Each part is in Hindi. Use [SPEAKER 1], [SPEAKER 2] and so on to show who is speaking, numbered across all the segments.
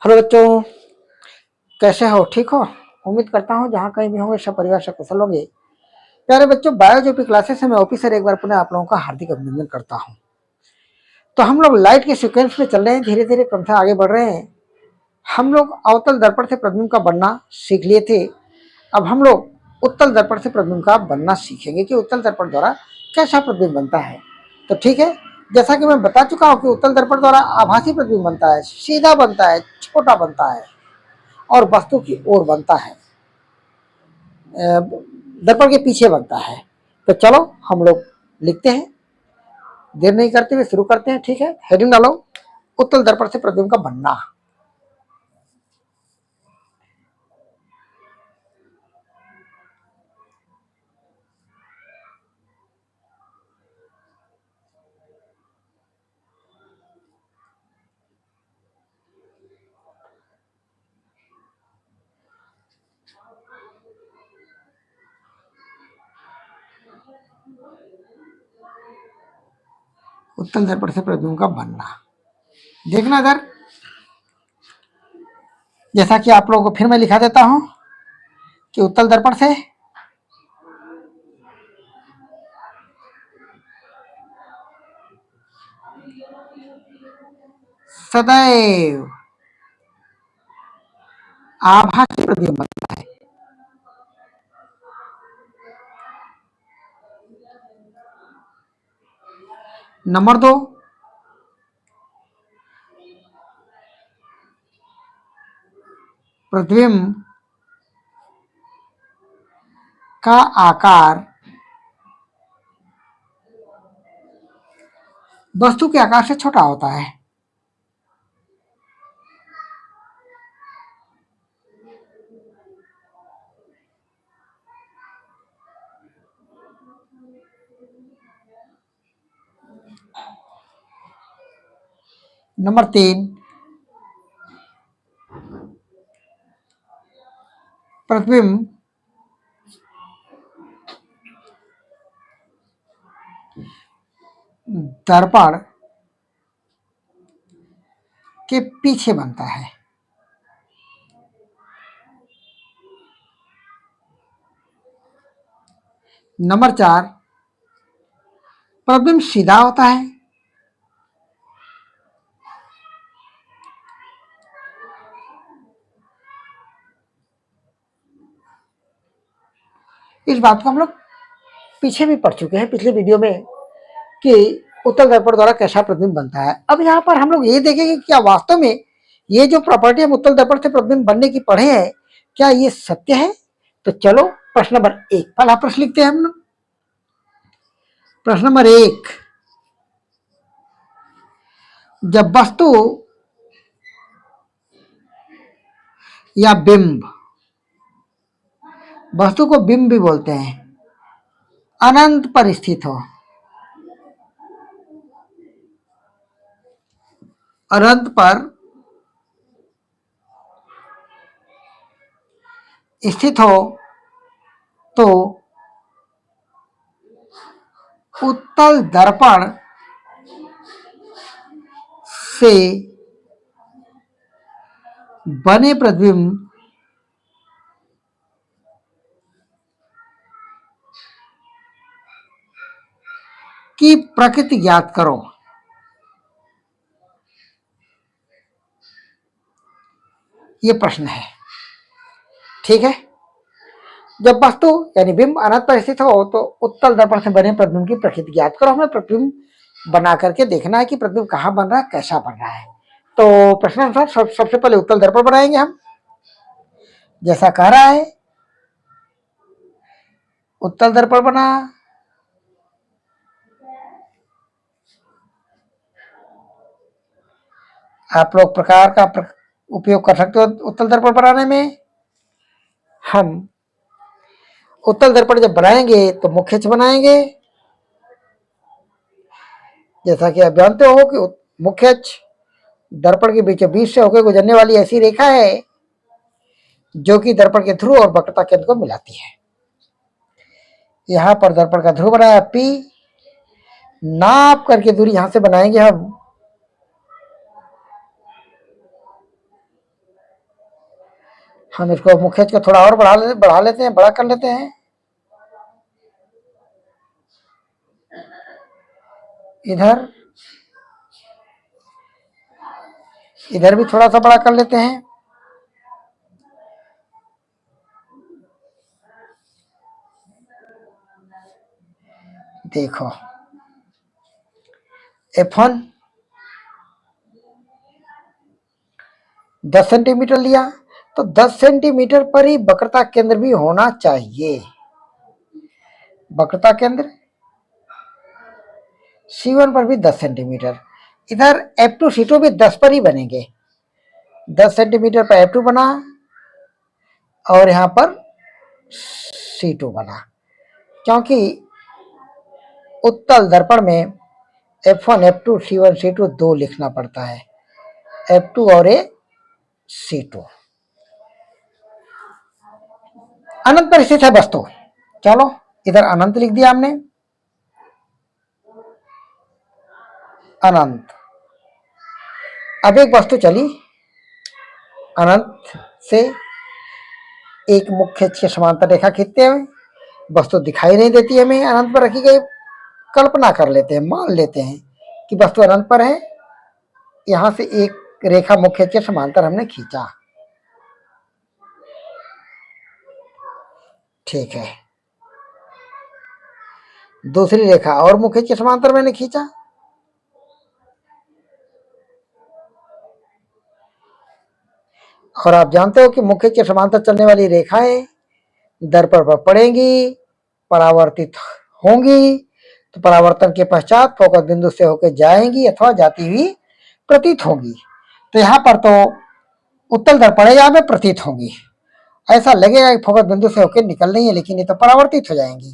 [SPEAKER 1] हेलो बच्चों, कैसे हो? ठीक हो? उम्मीद करता हूँ जहाँ कहीं भी होंगे सब परिवार से कुशल होंगे। प्यारे बच्चों, बायोजोपी क्लासेस में मैं ऑफिसर एक बार पुनः आप लोगों का हार्दिक अभिनंदन करता हूँ। तो हम लोग लाइट के सीक्वेंस में चल रहे हैं, धीरे धीरे क्रमशः आगे बढ़ रहे हैं। हम लोग अवतल दर्पण से प्रतिबिंब का बनना सीख लिए थे। अब हम लोग उत्तल दर्पण से प्रतिबिंब का बनना सीखेंगे कि उत्तल दर्पण द्वारा कैसा प्रतिबिंब बनता है। तो ठीक है, जैसा कि मैं बता चुका हूँ कि उत्तल दर्पण द्वारा आभासी प्रतिबिंब बनता है, सीधा बनता है, छोटा बनता है और वस्तु की ओर बनता है, दर्पण के पीछे बनता है। तो चलो हम लोग लिखते हैं, देर नहीं करते हुए शुरू करते हैं। ठीक है, हेडिंग डालो, उत्तल दर्पण से प्रतिबिंब का बनना। उत्तल दर्पण से प्रतिबिंब का बनना, देखना इधर, जैसा कि आप लोगों को फिर मैं लिखा देता हूं कि उत्तल दर्पण से सदैव आभासी प्रतिबिंब बनता है। नंबर 2, प्रतिबिंब का आकार वस्तु के आकार से छोटा होता है। नंबर 3, प्रतिबिंब दर्पण के पीछे बनता है। नंबर 4, प्रतिबिंब सीधा होता है। इस बात को हम लोग पीछे भी पढ़ चुके हैं पिछले वीडियो में कि उत्तल दर्पण द्वारा कैसा प्रतिबिंब बनता है। अब यहाँ पर हम लोग ये देखेंगे कि क्या वास्तव में ये जो प्रॉपर्टी हम उत्तल दर्पण से प्रतिबिंब बनने की पढ़े हैं, क्या ये सत्य है? तो चलो प्रश्न नंबर 1, पहला प्रश्न लिखते हैं हम लोग। प्रश्न नंबर 1, जब वस्तु या बिंब, वस्तु को बिंब भी बोलते हैं, अनंत पर स्थित हो, अनंत पर स्थित हो तो उत्तल दर्पण से बने प्रतिबिंब की प्रकृति ज्ञात करो। ये प्रश्न है। ठीक है, जब वस्तु यानी बिंब अनंत पर स्थित हो तो उत्तल दर्पण से बने प्रतिबिंब की प्रकृति ज्ञात करो। हमें प्रतिबिंब बना करके देखना है कि प्रतिबिंब कहाँ बन रहा है, कैसा बन रहा है। तो प्रश्नानुसार सबसे पहले उत्तल दर्पण बनाएंगे हम, जैसा कह रहा है। उत्तल दर्पण बना, आप लोग प्रकार का उपयोग कर सकते हो उत्तल दर्पण बनाने में। हम उत्तल दर्पण जब बनाएंगे तो मुख्य अक्ष बनाएंगे, जैसा कि आप जानते हो कि मुख्य अक्ष दर्पण के बीचों बीच से होकर गुजरने वाली ऐसी रेखा है जो कि दर्पण के ध्रुव और वक्रता केंद्र को मिलाती है। यहां पर दर्पण का ध्रुव बनाया P, नाप करके दूरी यहां से बनाएंगे हम हम इसको मुख्य को थोड़ा और बढ़ा लेते हैं, बड़ा कर लेते हैं। इधर इधर भी थोड़ा सा बड़ा कर लेते हैं। देखो F1 10 सेंटीमीटर लिया, तो 10 सेंटीमीटर पर ही वक्रता केंद्र भी होना चाहिए। वक्रता केंद्र C1 पर भी 10 सेंटीमीटर। इधर F2 C2 भी 10 पर ही बनेंगे। 10 सेंटीमीटर पर F2 बना और यहां पर C2 बना, क्योंकि उत्तल दर्पण में F1 F2 C1 C2 दो लिखना पड़ता है, F2 और C2। अनंत पर स्थित है वस्तु। चलो इधर अनंत लिख दिया हमने। अनंत। अब एक वस्तु चली अनंत से एक मुख्य अक्ष समांतर रेखा खींचते हुए, वस्तु दिखाई नहीं देती हमें, अनंत पर रखी गई। कल्पना कर लेते हैं, मान लेते हैं कि वस्तु अनंत पर है। यहां से एक रेखा मुख्य अक्ष समांतर हमने खींचा, ठीक है। दूसरी रेखा और मुख्य अक्ष समांतर मैंने खींचा, और आप जानते हो कि मुख्य अक्ष समांतर चलने वाली रेखाएं दर्पण पर पड़ेंगी, परावर्तित होंगी, तो परावर्तन के पश्चात फोकस बिंदु से होकर जाएंगी अथवा जाती हुई प्रतीत होंगी। तो यहां पर तो उत्तल दर्पण है, यहां पे प्रतीत होंगी। ऐसा लगेगा कि फोकस बिंदु से होकर निकल रही है, लेकिन ये तो परावर्तित हो जाएंगी,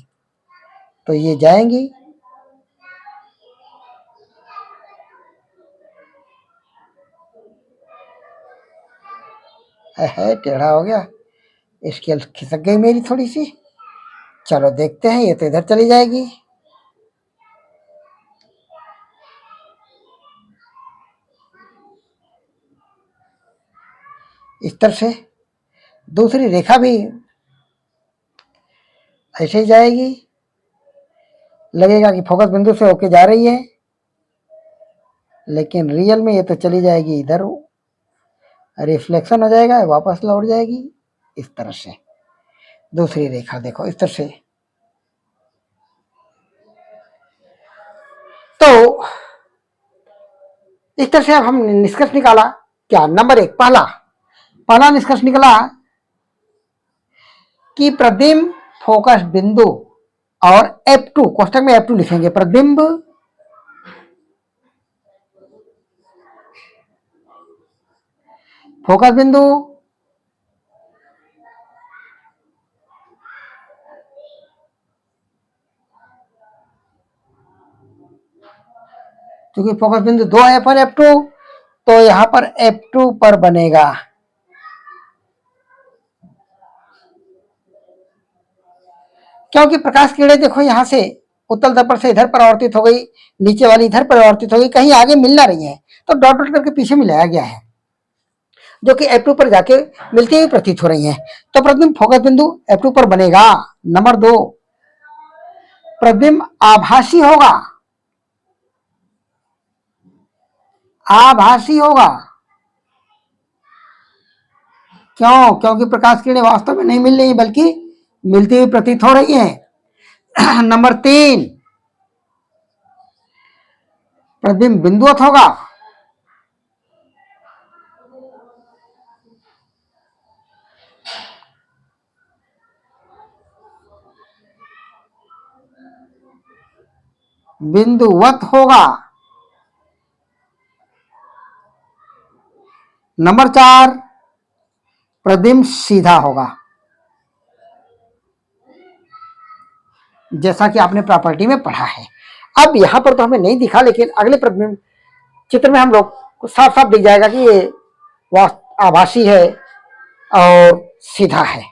[SPEAKER 1] तो ये जाएंगी। है टेढ़ा हो गया, स्केल खिसक गई मेरी थोड़ी सी। चलो देखते हैं, ये तो इधर चली जाएगी। इस तरह से दूसरी रेखा भी ऐसे ही जाएगी, लगेगा कि फोकस बिंदु से होके जा रही है, लेकिन रियल में ये तो चली जाएगी इधर, रिफ्लेक्शन हो जाएगा, वापस लौट जाएगी। इस तरह से दूसरी रेखा देखो इस तरह से। तो इस तरह से अब हम निष्कर्ष निकाला क्या? नंबर एक, पहला निष्कर्ष निकला कि प्रतिबिंब फोकस बिंदु और F2, कोष्टक में F2 लिखेंगे, प्रतिबिंब फोकस बिंदु क्योंकि फोकस बिंदु दो है F1 F2, तो यहां पर F2 पर बनेगा। क्योंकि प्रकाश किरणें देखो यहां से उत्तल दर्पण से इधर परावर्तित हो गई, नीचे वाली इधर परावर्तित हो गई, कहीं आगे मिल ना रही है, तो डॉट डॉट करके पीछे मिलाया गया है, जो कि F2 पर जाके मिलती हुई प्रतीत हो रही है। तो प्रतिबिंब फोकस बिंदु F2 पर बनेगा। नंबर दो, प्रतिबिंब आभासी होगा। आभासी होगा क्यों? क्योंकि प्रकाश किरणें वास्तव में नहीं मिल रही, बल्कि मिलती हुई प्रतीत हो रही है। नंबर तीन, प्रतिबिंब बिंदुवत होगा। बिंदुवत होगा। नंबर चार, प्रतिबिंब सीधा होगा। जैसा कि आपने प्रॉपर्टी में पढ़ा है। अब यहां पर तो हमें नहीं दिखा, लेकिन अगले प्रतिबिंब चित्र में हम लोग को साफ साफ दिख जाएगा कि ये आभासी है और सीधा है।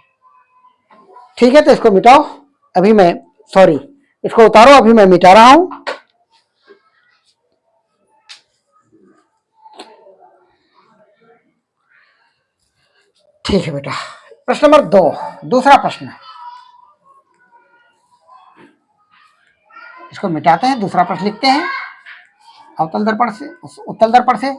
[SPEAKER 1] ठीक है, तो इसको मिटाओ। अभी मैं सॉरी इसको उतारो, अभी मैं मिटा रहा हूं। ठीक है बेटा। प्रश्न नंबर 2, दूसरा प्रश्न। इसको मिटाते हैं, दूसरा प्रश्न लिखते हैं अवतल दर्पण से, उत्तल दर्पण से।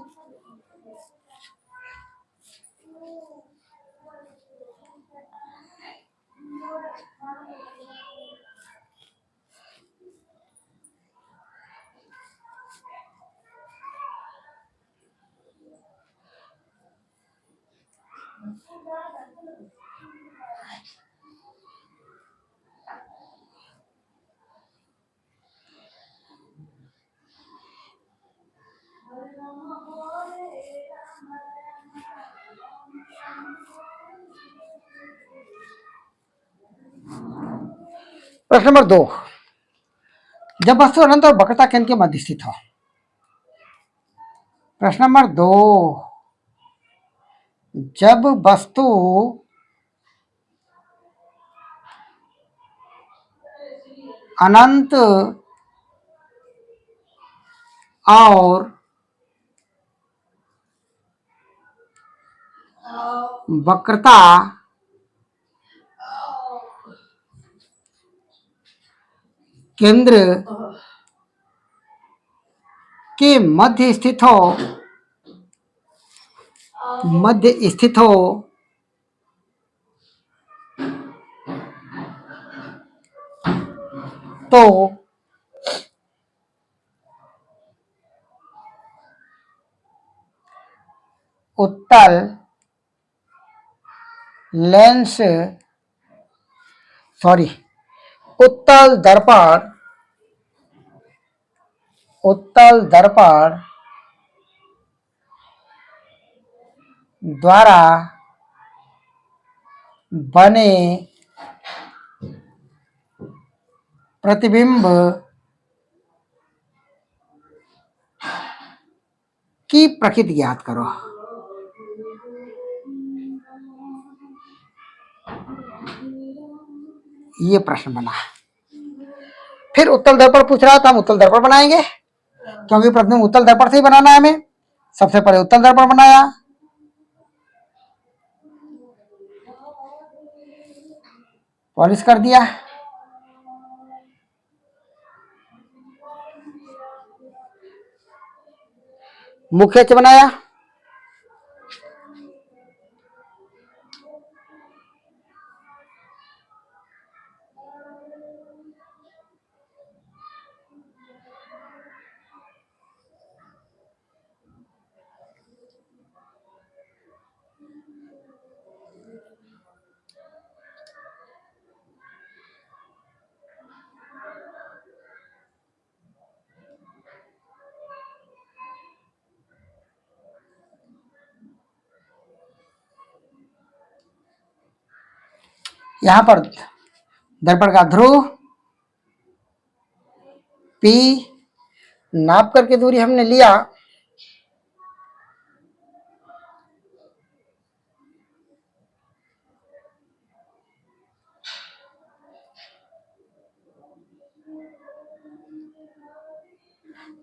[SPEAKER 1] प्रश्न नंबर 2, जब वस्तु अनंत और वक्रता केंद्र के मध्य स्थित हो। प्रश्न नंबर 2, जब वस्तु अनंत और वक्रता केंद्र के मध्य स्थित हो, तो उत्तल लेंस उत्तल दर्पण द्वारा बने प्रतिबिंब की प्रकृति ज्ञात करो। ये प्रश्न बना। फिर उत्तल दर्पण पूछ रहा था, हम उत्तल दर्पण बनाएंगे क्योंकि प्रतिबिंब उत्तल दर्पण से ही बनाना है हमें। सबसे पहले उत्तल दर्पण बनाया, पॉलिश कर दिया, मुख्य अक्ष बनाया, यहां पर दर्पण का ध्रुव P नाप करके दूरी हमने लिया,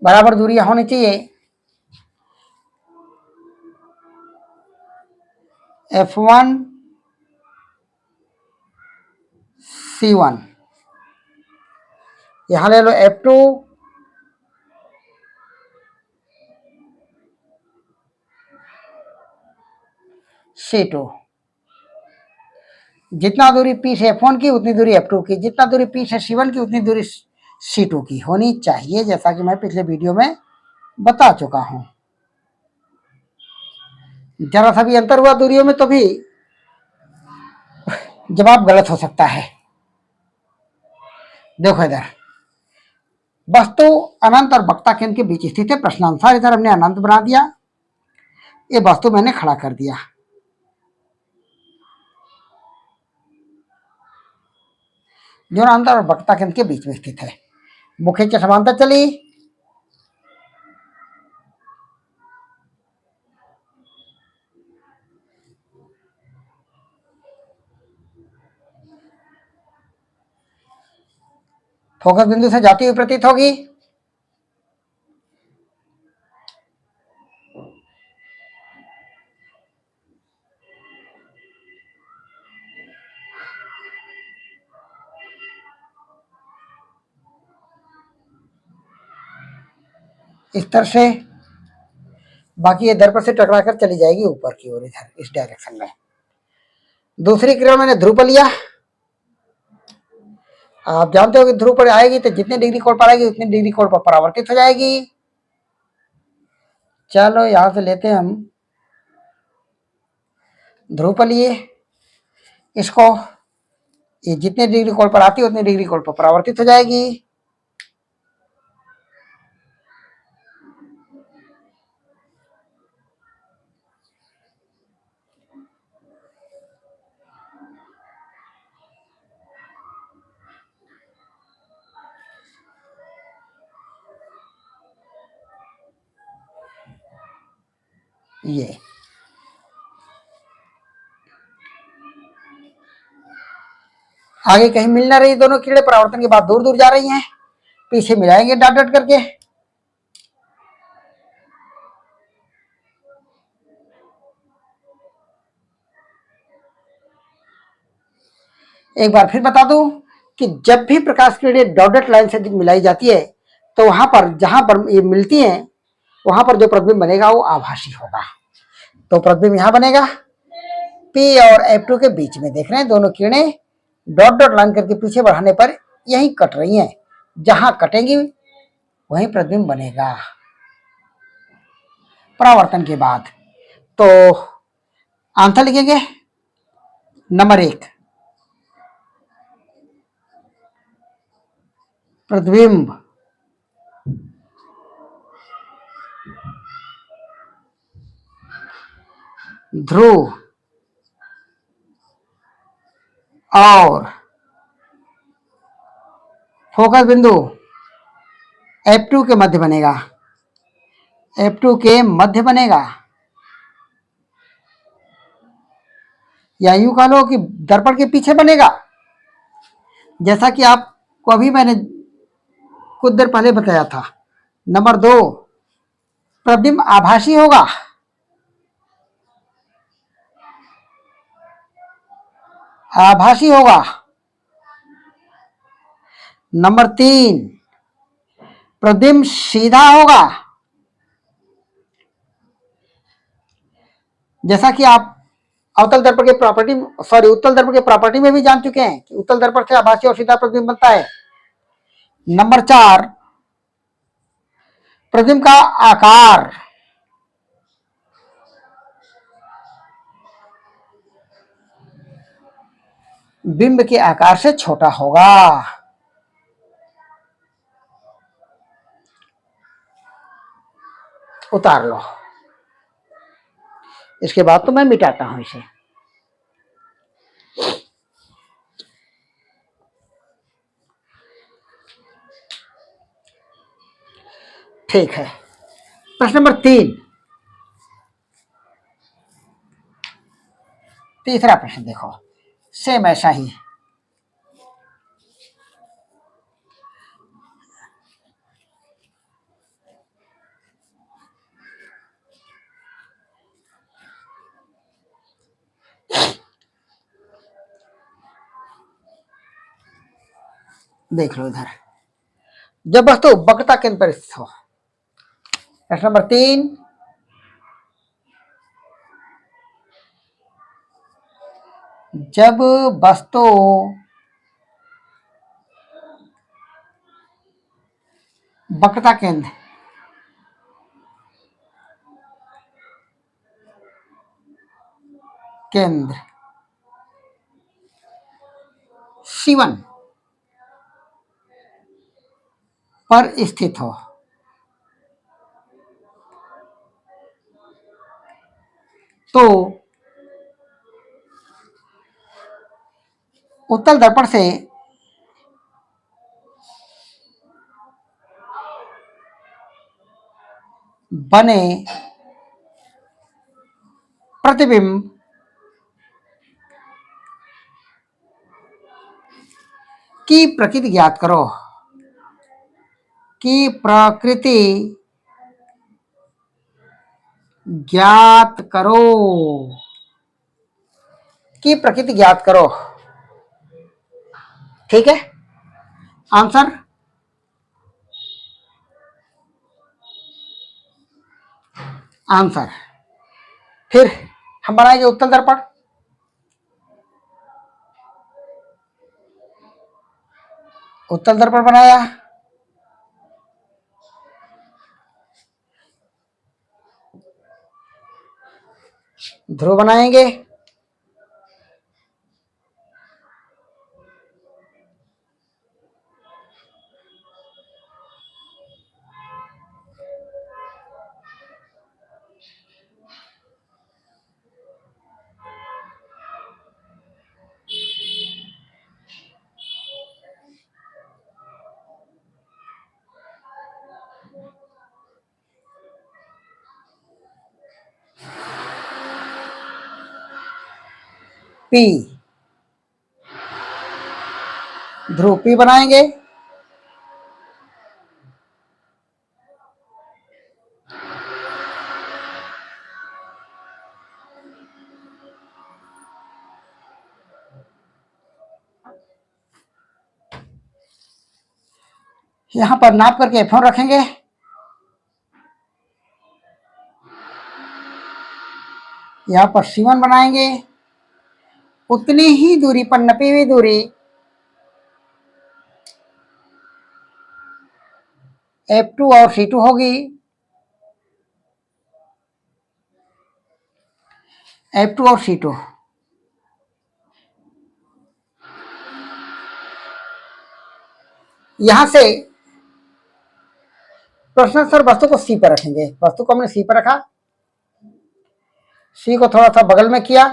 [SPEAKER 1] बराबर दूरियां होनी चाहिए। F1 C1, यहां ले लो F2 C2। जितना दूरी P से F1 की उतनी दूरी F2 की, जितना दूरी P से C1 की उतनी दूरी C2 की होनी चाहिए, जैसा कि मैं पिछले वीडियो में बता चुका हूं। जरा सा भी अंतर हुआ दूरियों में तो भी जवाब गलत हो सकता है। देखो इधर वस्तु अनंत और वक्रता केंद्र के बीच स्थित है। प्रश्नानुसार इधर हमने अनंत बना दिया, ये वस्तु मैंने खड़ा कर दिया। जो अनंत और वक्रता केंद्र के बीच में स्थित है। मुख्य अक्ष समांतर चली, फोकस बिंदु से जाती हुई प्रतीत होगी। इस तरह से, बाकी ये दर्पण से टकरा कर चली जाएगी ऊपर की ओर, इधर इस डायरेक्शन में। दूसरी किरण मैंने ध्रुव पर लिया। आप जानते हो कि ध्रुव पर आएगी तो जितने डिग्री कोण पर आएगी उतनी डिग्री कोण पर परावर्तित हो जाएगी। चलो यहां से लेते हैं हम ध्रुव पर लिए इसको, ये जितने डिग्री कोण पर आती है उतने डिग्री कोण पर परावर्तित हो जाएगी। ये आगे कहीं मिल ना रही, दोनों कीड़े परावर्तन के बाद दूर दूर जा रही हैं, पीछे मिलाएंगे डॉट डॉट करके। एक बार फिर बता दूं कि जब भी प्रकाश किरणें डॉट डॉट लाइन से मिलाई जाती है तो वहां पर जहां पर ये मिलती हैं वहां पर जो प्रतिबिंब बनेगा वो आभासी होगा। तो प्रतिबिंब यहां बनेगा P और F2 के बीच में। देख रहे हैं दोनों किरणें डॉट डॉट लाइन करके पीछे बढ़ाने पर यहीं कट रही हैं, जहां कटेंगी वहीं प्रतिबिंब बनेगा परावर्तन के बाद। तो आंसर लिखेंगे नंबर 1, प्रतिबिंब ध्रुव और फोकस बिंदु F2 के मध्य बनेगा, F2 के मध्य बनेगा, या यूं कह लो कि दर्पण के पीछे बनेगा। जैसा कि आपको अभी मैंने कुछ देर पहले बताया था। नंबर 2, प्रतिबिंब आभासी होगा। आभासी होगा। नंबर 3, प्रतिबिंब सीधा होगा। जैसा कि आप अवतल दर्पण के प्रॉपर्टी उत्तल दर्पण के प्रॉपर्टी में भी जान चुके हैं कि उत्तल दर्पण से आभासी और सीधा प्रतिबिंब बनता है। नंबर 4, प्रतिबिंब का आकार बिंब के आकार से छोटा होगा। उतार लो। इसके बाद तो मैं मिटाता हूं इसे। ठीक है, प्रश्न नंबर 3, तीसरा प्रश्न देखो, सेम ऐसा ही। देख लो इधर, जब वस्तु वक्रता केंद्र पर स्थित हो। प्रश्न नंबर 3, जब वस्तु वक्रता केंद्र C1 पर स्थित हो तो उत्तल दर्पण से बने प्रतिबिंब की प्रकृति ज्ञात करो। की प्रकृति ज्ञात करो। की प्रकृति ज्ञात करो। ठीक है, आंसर आंसर। फिर हम बनाएंगे उत्तल दर्पण। उत्तल दर्पण बनाया, ध्रुव बनाएंगे, पी, ध्रुव पी बनाएंगे, यहां पर नाप करके F1 रखेंगे, यहां पर C1 बनाएंगे, उतनी ही दूरी पर नपी हुई दूरी F2 और C2 होगी। F2 और C2 यहां से प्रश्न सर वस्तु को C पर रखेंगे। वस्तु को हमने C पर रखा, C को थोड़ा सा बगल में किया,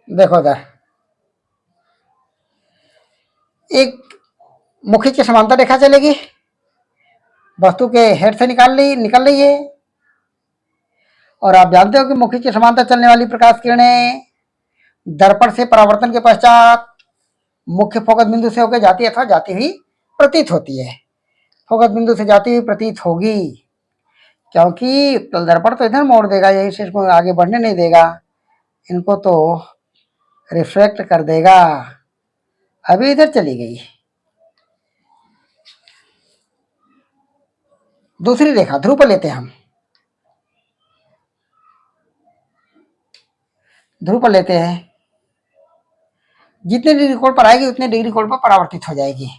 [SPEAKER 1] देखो इधर एक मुखी की समांतर रेखा चलेगी, वस्तु के हेड से निकल रही है, और आप जानते हो कि मुखी की समांतर चलने वाली प्रकाश किरणें दर्पण से परावर्तन के पश्चात मुख्य फोकस बिंदु से होकर जाती अथवा जाती हुई प्रतीत होती है। फोकस बिंदु से जाती हुई प्रतीत होगी, क्योंकि उत्तल दर्पण तो इधर मोड़ देगा, यही से इसको आगे बढ़ने नहीं देगा, इनको तो रिफ्लेक्ट कर देगा। अभी इधर चली गई। दूसरी रेखा ध्रुव पर लेते हैं हम, ध्रुव पर लेते हैं, जितने डिग्री कोण पर आएगी उतने डिग्री कोण पर परावर्तित हो जाएगी।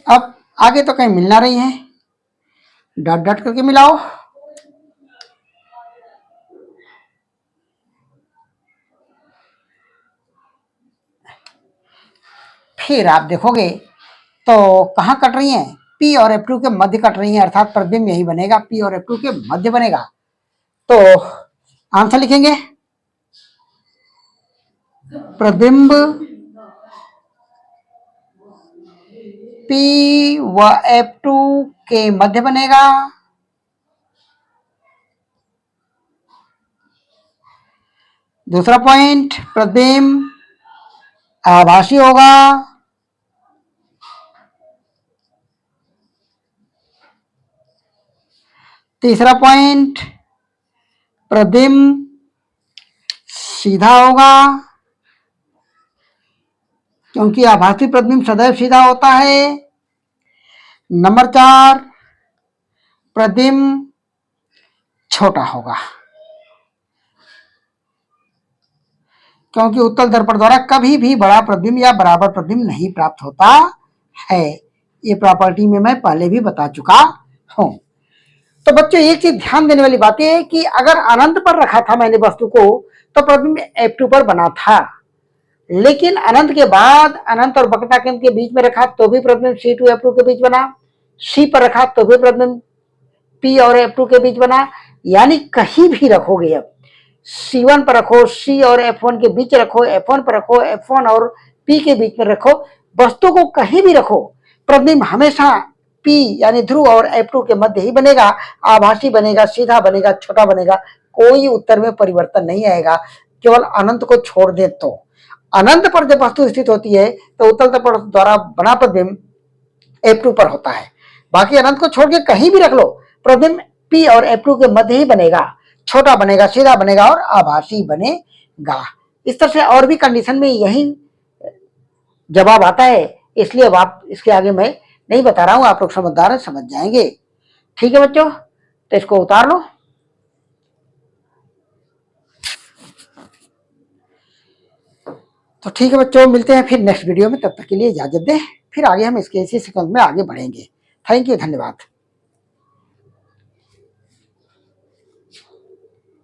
[SPEAKER 1] अब आगे तो कहीं मिल ना रही है, डॉट डॉट करके मिलाओ, फिर आप देखोगे तो कहाँ कट रही हैं, P और F2 के मध्य कट रही हैं, अर्थात प्रतिबिंब यही बनेगा, P और F2 के मध्य बनेगा। तो आंसर लिखेंगे, प्रतिबिंब P व F2 के मध्य बनेगा। दूसरा पॉइंट, प्रतिबिंब आभासी होगा। तीसरा पॉइंट, प्रतिबिंब सीधा होगा, क्योंकि आभासी प्रतिबिंब सदैव सीधा होता है। नंबर 4, प्रतिबिंब छोटा होगा, क्योंकि उत्तल दर्पण द्वारा कभी भी बड़ा प्रतिबिंब या बराबर प्रतिबिंब नहीं प्राप्त होता है। ये प्रॉपर्टी में मैं पहले भी बता चुका हूं। तो बच्चों एक चीज ध्यान देने वाली बात है कि अगर अनंत पर रखा था मैंने वस्तु को तो प्रतिबिंब F2 पर बना था, लेकिन अनंत के बाद अनंत और वक्रता केंद्र के बीच में रखा तो भी प्रतिबिंब C2 F2 के बीच बना, C पर रखा तो भी प्रतिबिंब P और F2 के बीच बना। यानी कहीं भी रखोगे, अब C1 पर रखो, C और F1 के बीच रखो, F1 पर रखो, F1 और P के बीच में रखो, वस्तु को कहीं भी रखो, प्रतिबिंब हमेशा P यानी ध्रुव और F2 के मध्य ही बनेगा। आभासी बनेगा, सीधा बनेगा, छोटा बनेगा, कोई उत्तर में परिवर्तन नहीं आएगा, केवल अनंत को छोड़ दे तो। अनंत पर जब वस्तु स्थित होती है तो उत्तल दर्पण द्वारा बना प्रतिबिंब F2 पर होता है। बाकी अनंत को छोड़ के कहीं भी रख लो, प्रतिबिंब पी और F2 के मध्य ही बनेगा, छोटा बनेगा, सीधा बनेगा और आभासी बनेगा। इस तरह से और भी कंडीशन में यही जवाब आता है, इसलिए अब आप इसके आगे मैं नहीं बता रहा हूं, आप लोग समझदार हैं, समझ जाएंगे। ठीक है बच्चों, तो इसको उतार लो। तो ठीक है बच्चों, मिलते हैं फिर नेक्स्ट वीडियो में, तब तक के लिए इजाजत दें, फिर आगे हम इसके इसी सीक्वेंस में आगे बढ़ेंगे। थैंक यू, धन्यवाद।